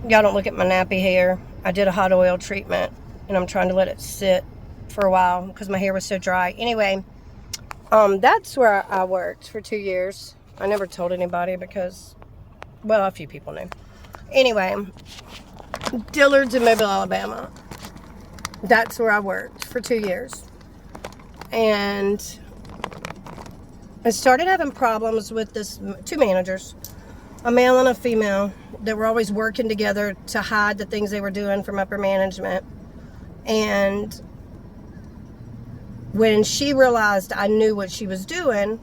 Y'all don't look at my nappy hair. I did a hot oil treatment, and I'm trying to let it sit for a while because my hair was so dry. Anyway, that's where I worked for 2 years. I never told anybody because, well, a few people knew. Anyway, Dillard's in Mobile, Alabama. That's where I worked for 2 years. And I started having problems with this two managers, a male and a female, that were always working together to hide the things they were doing from upper management. And when she realized I knew what she was doing,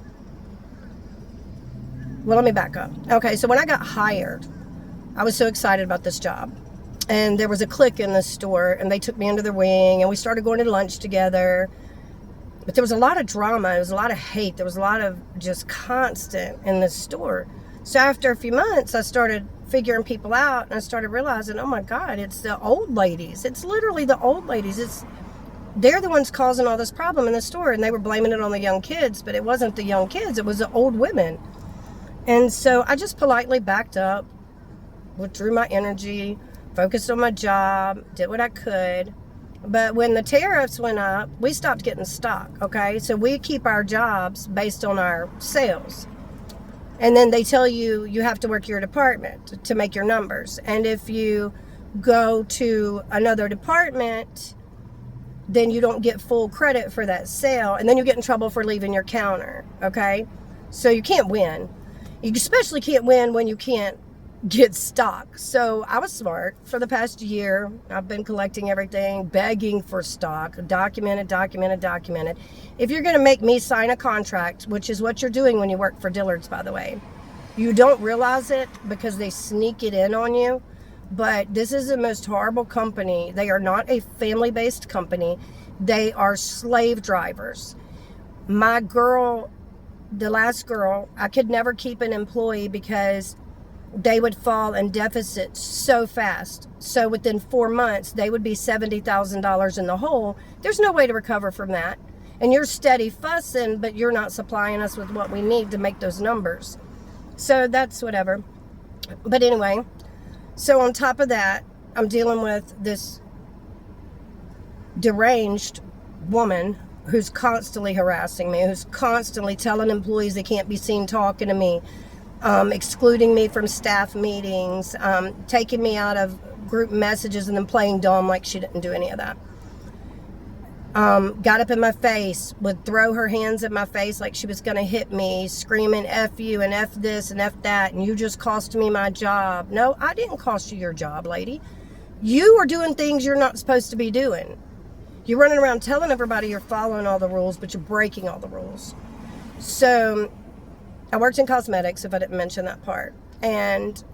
well, let me back up. Okay, so when I got hired, I was so excited about this job. And there was a clique in the store, and they took me under their wing, and we started going to lunch together. But there was a lot of drama. There was a lot of hate. There was a lot of just constant in this store. So after a few months, I started figuring people out, and I started realizing, oh my God, it's the old ladies. It's literally the old ladies. They're the ones causing all this problem in the store, and they were blaming it on the young kids, but it wasn't the young kids. It was the old women. And so I just politely backed up, withdrew my energy, focused on my job, did what I could. But when the tariffs went up, we stopped getting stock, okay? So we keep our jobs based on our sales. And then they tell you you have to work your department to make your numbers. And if you go to another department, then you don't get full credit for that sale. And then you get in trouble for leaving your counter, okay? So you can't win. You especially can't win when you can't get stock. So I was smart. For the past year, I've been collecting everything, begging for stock, documented. If you're going to make me sign a contract, which is what you're doing when you work for Dillard's, by the way, you don't realize it because they sneak it in on you. But this is the most horrible company. They are not a family-based company. They are slave drivers. My girl, the last girl, I could never keep an employee because they would fall in deficit so fast. So within 4 months, they would be $70,000 in the hole. There's no way to recover from that. And you're steady fussing, but you're not supplying us with what we need to make those numbers. So that's whatever. But anyway, so on top of that, I'm dealing with this deranged woman who's constantly harassing me, who's constantly telling employees they can't be seen talking to me, excluding me from staff meetings, taking me out of group messages and then playing dumb like she didn't do any of that. Got up in my face, would throw her hands at my face like she was going to hit me, screaming F you and F this and F that, and you just cost me my job. No, I didn't cost you your job, lady. You are doing things you're not supposed to be doing. You're running around telling everybody you're following all the rules, but you're breaking all the rules. So I worked in cosmetics, if I didn't mention that part. And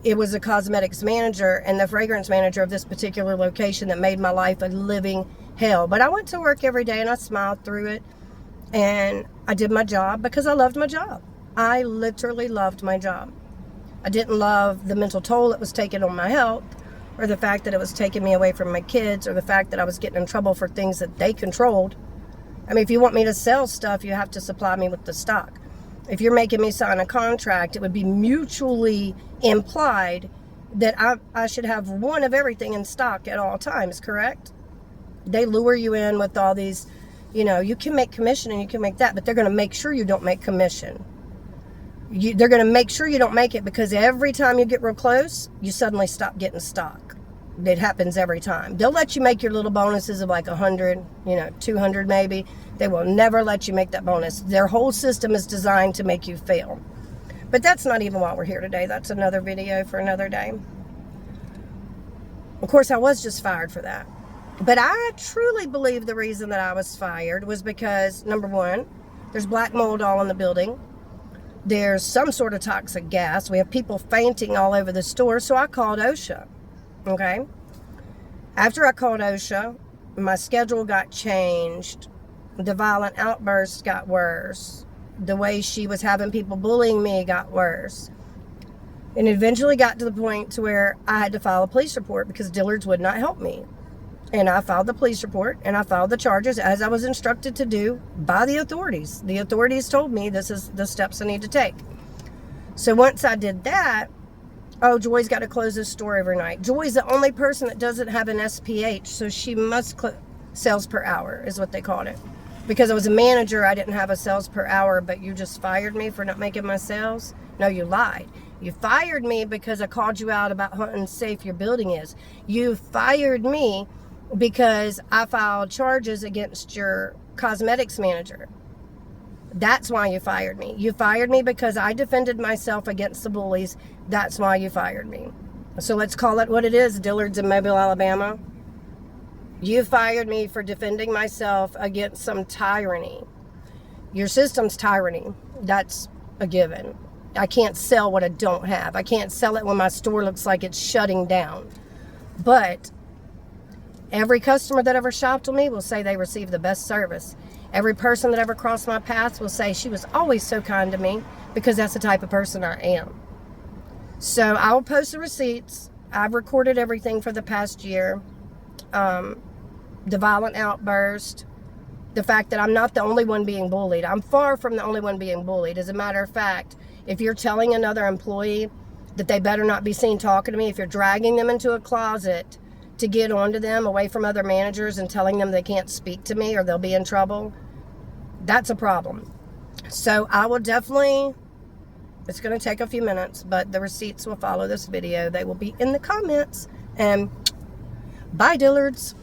it was a cosmetics manager and the fragrance manager of this particular location that made my life a living hell. But I went to work every day and I smiled through it. And I did my job because I loved my job. I literally loved my job. I didn't love the mental toll it was taking on my health, or the fact that it was taking me away from my kids, or the fact that I was getting in trouble for things that they controlled. I mean, if you want me to sell stuff, you have to supply me with the stock. If you're making me sign a contract, it would be mutually implied that I should have one of everything in stock at all times, correct? They lure you in with all these, you can make commission and you can make that, but they're going to make sure you don't make commission. They're going to make sure you don't make it because every time you get real close, you suddenly stop getting stock. It happens every time. They'll let you make your little bonuses of like 100, 200 maybe. They will never let you make that bonus. Their whole system is designed to make you fail. But that's not even why we're here today. That's another video for another day. Of course, I was just fired for that. But I truly believe the reason that I was fired was because, number one, there's black mold all in the building. There's some sort of toxic gas. We have people fainting all over the store. So I called OSHA. Okay. After I called OSHA, my schedule got changed. The violent outbursts got worse. The way she was having people bullying me got worse. And it eventually got to the point to where I had to file a police report because Dillard's would not help me. And I filed the police report and I filed the charges as I was instructed to do by the authorities. The authorities told me this is the steps I need to take. So once I did that, Oh, Joy's got to close this store every night. Joy's the only person that doesn't have an SPH, so she must sales per hour is what they called it. Because I was a manager, I didn't have a sales per hour, but you just fired me for not making my sales? No, you lied. You fired me because I called you out about how unsafe your building is. You fired me because I filed charges against your cosmetics manager. That's why you fired me. You fired me because I defended myself against the bullies. That's why you fired me. So let's call it what it is, Dillard's in Mobile, Alabama. You fired me for defending myself against some tyranny. Your system's tyranny. That's a given. I can't sell what I don't have. I can't sell it when my store looks like it's shutting down. But every customer that ever shopped with me will say they received the best service. Every person that ever crossed my path will say she was always so kind to me, because that's the type of person I am. So I'll post the receipts. I've recorded everything for the past year. The violent outburst. The fact that I'm not the only one being bullied. I'm far from the only one being bullied. As a matter of fact, if you're telling another employee that they better not be seen talking to me, if you're dragging them into a closet to get onto them away from other managers and telling them they can't speak to me or they'll be in trouble, that's a problem. So I will definitely, it's going to take a few minutes, but the receipts will follow this video. They will be in the comments. And bye, Dillards.